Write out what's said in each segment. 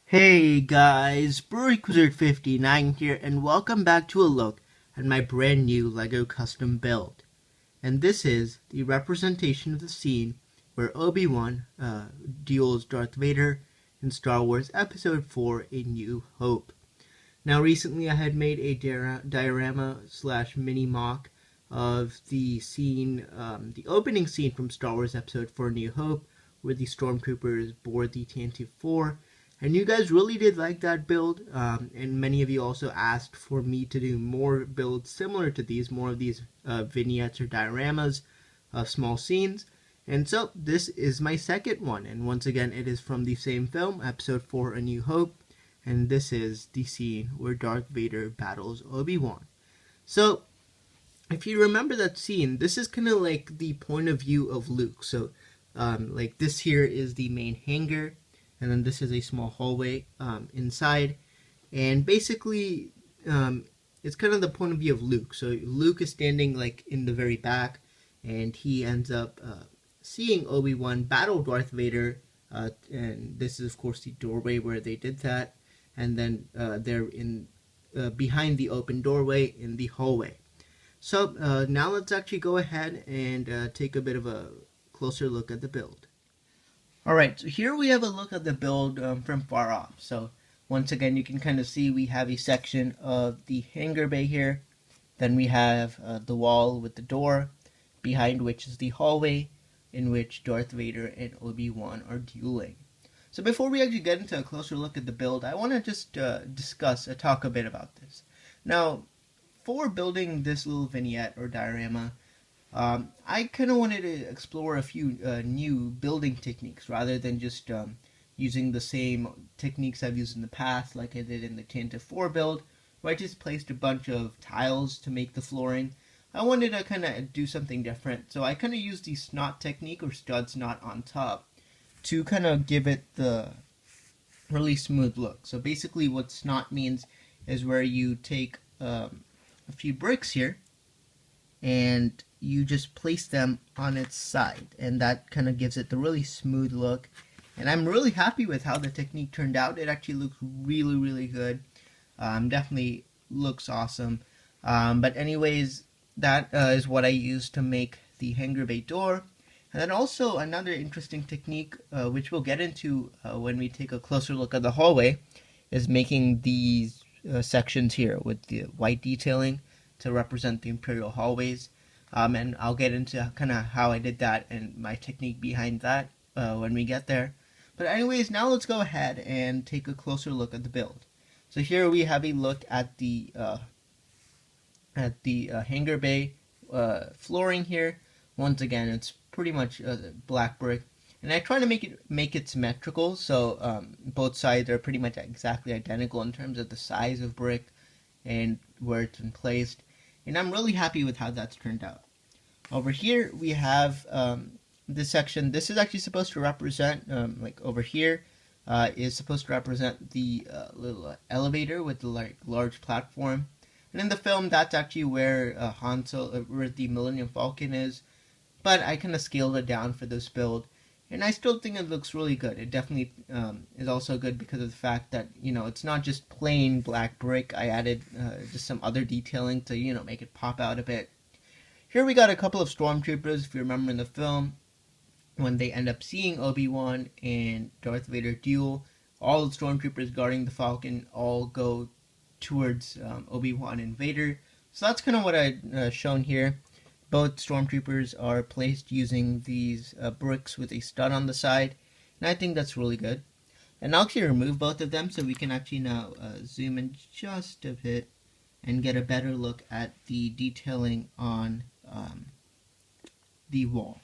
Hey guys, Brewery59 here, and welcome back to a look at my brand new LEGO custom build. And this is the representation of the scene where Obi Wan duels Darth Vader in Star Wars Episode 4 A New Hope. Now recently I had made a diorama slash mini mock of the scene, the opening scene from Star Wars Episode 4 A New Hope, where the Stormtroopers board the Tantive IV. And you guys really did like that build, and many of you also asked for me to do more builds similar to these, more of these vignettes or dioramas of small scenes. And so this is my second one, and once again it is from the same film, Episode 4 A New Hope, and this is the scene where Darth Vader battles Obi Wan. So if you remember that scene, this is kind of like the point of view of Luke. So like this here is the main hangar, and then this is a small hallway inside, and basically it's kind of the point of view of Luke. So Luke is standing like in the very back, and he ends up seeing Obi-Wan battle Darth Vader, and this is of course the doorway where they did that, and then they're in behind the open doorway in the hallway. So now let's actually go ahead and take a bit of a closer look at the build. Alright, so here we have a look at the build from far off. So once again, you can kind of see we have a section of the hangar bay here. Then we have the wall with the door, behind which is the hallway in which Darth Vader and Obi-Wan are dueling. So before we actually get into a closer look at the build, I want to just talk a bit about this. Now, for building this little vignette or diorama, I kind of wanted to explore a few new building techniques rather than just using the same techniques I've used in the past, like I did in the Tantive IV build, where I just placed a bunch of tiles to make the flooring. I wanted to kind of do something different, so I kind of used the snot technique, or studs not on top, to kind of give it the really smooth look. So basically what snot means is where you take a few bricks here, and you just place them on its side, and that kind of gives it the really smooth look. And I'm really happy with how the technique turned out. It actually looks really good. Definitely looks awesome. But anyways, that is what I used to make the hangar bay door. And then also another interesting technique, which we'll get into when we take a closer look at the hallway, is making these sections here with the white detailing to represent the Imperial hallways. And I'll get into kind of how I did that and my technique behind that when we get there. But anyways, now let's go ahead and take a closer look at the build. So here we have a look at the hangar bay flooring here. Once again, it's pretty much black brick, and I try to make it symmetrical, so both sides are pretty much exactly identical in terms of the size of brick and where it's been placed. And I'm really happy with how that's turned out. Over here we have this section. This is actually supposed to represent, like over here, is supposed to represent the little elevator with the large platform. And in the film, that's actually where where the Millennium Falcon is. But I kind of scaled it down for this build, and I still think it looks really good. It definitely is also good because of the fact that, you know, it's not just plain black brick. I added just some other detailing to, you know, make it pop out a bit. Here we got a couple of Stormtroopers. If you remember in the film, when they end up seeing Obi-Wan and Darth Vader duel, all the Stormtroopers guarding the Falcon all go towards Obi-Wan and Vader. So that's kind of what I've shown here. Both Stormtroopers are placed using these bricks with a stud on the side, and I think that's really good. And I'll actually remove both of them so we can actually now zoom in just a bit and get a better look at the detailing on the wall.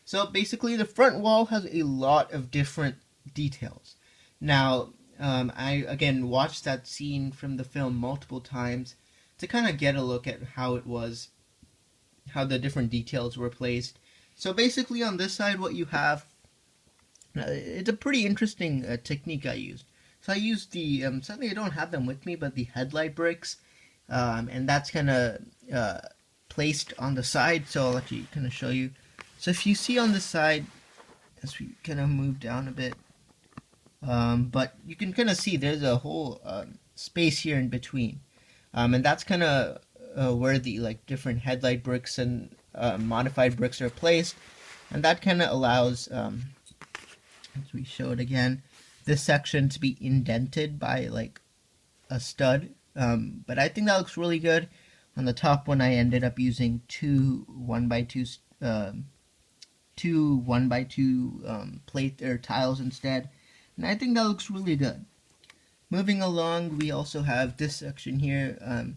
So basically the front wall has a lot of different details. Now, I again watched that scene from the film multiple times to kind of get a look at how it was, how the different details were placed. So basically on this side what you have, it's a pretty interesting technique I used. So I used the, sadly I don't have them with me, but the Headlight Bricks, and that's kind of placed on the side, so I'll actually kind of show you. So if you see on the side, as we kind of move down a bit, but you can kind of see there's a whole space here in between, and that's kind of where the different headlight bricks and modified bricks are placed, and that kind of allows, as we show it again, this section to be indented by a stud. But I think that looks really good. On the top one, I ended up using two 1x2 plate or tiles instead, and I think that looks really good. Moving along, we also have this section here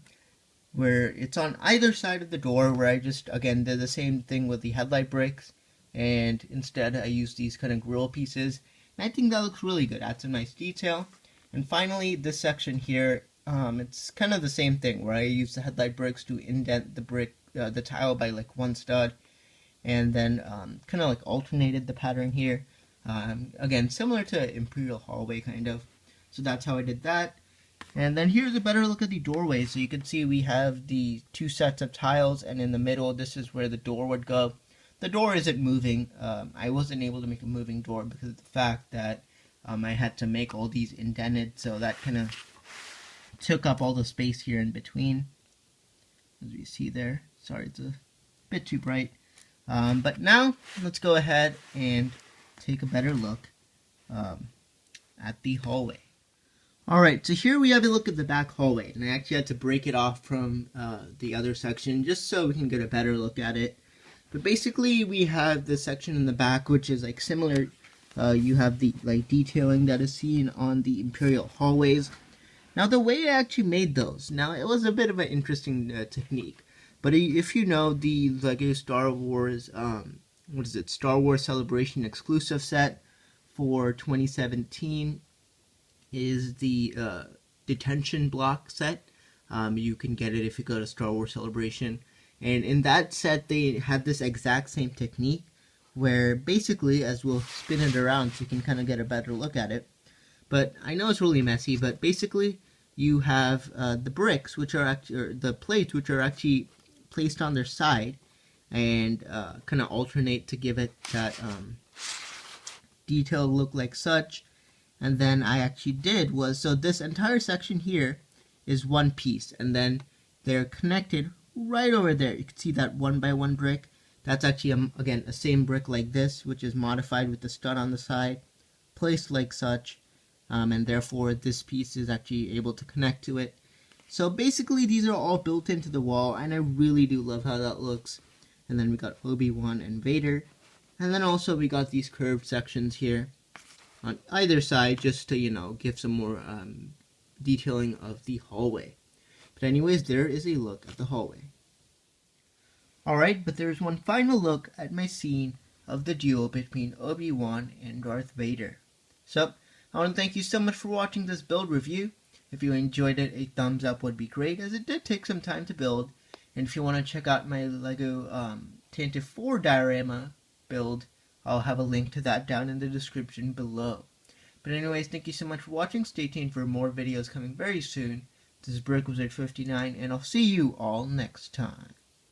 where it's on either side of the door, where I just again did the same thing with the headlight bricks, and instead I used these kind of grill pieces, and I think that looks really good. Adds some nice detail. And finally, this section here, it's kind of the same thing, where I use the headlight bricks to indent the tile by one stud, and then kind of alternated the pattern here. Again, similar to Imperial Hallway kind of. So that's how I did that. And then here's a better look at the doorway. So you can see we have the two sets of tiles, and in the middle, this is where the door would go. The door isn't moving. I wasn't able to make a moving door because of the fact that I had to make all these indented, so that kind of took up all the space here in between, as you see there. Sorry, it's a bit too bright. But now, let's go ahead and take a better look at the hallway. Alright, so here we have a look at the back hallway, and I actually had to break it off from the other section just so we can get a better look at it. But basically, we have this section in the back, which is similar. You have the detailing that is seen on the Imperial hallways. Now, the way I actually made those, now it was a bit of an interesting technique. But if you know the Lego Star Wars, Star Wars Celebration exclusive set for 2017 is the Detention Block Set. You can get it if you go to Star Wars Celebration. And in that set, they had this exact same technique, where basically, as we'll spin it around so you can kind of get a better look at it. But I know it's really messy, but basically you have the bricks, which are actually, or the plates, which are actually placed on their side, and kind of alternate to give it that detailed look like such. And then I actually did was, so this entire section here is one piece, and then they're connected right over there. You can see that 1x1 brick. That's actually, again, a same brick like this, which is modified with the stud on the side, placed like such, and therefore this piece is actually able to connect to it. So basically these are all built into the wall, and I really do love how that looks. And then we got Obi Wan and Vader, and then also we got these curved sections here on either side, just to give some more detailing of the hallway. But anyways, there is a look at the hallway. Alright, but there's one final look at my scene of the duel between Obi Wan and Darth Vader. So, I want to thank you so much for watching this build review. If you enjoyed it, a thumbs up would be great, as it did take some time to build. And if you want to check out my Lego Tantive IV diorama build, I'll have a link to that down in the description below. But anyways, thank you so much for watching. Stay tuned for more videos coming very soon. This is BrickWizard59, and I'll see you all next time.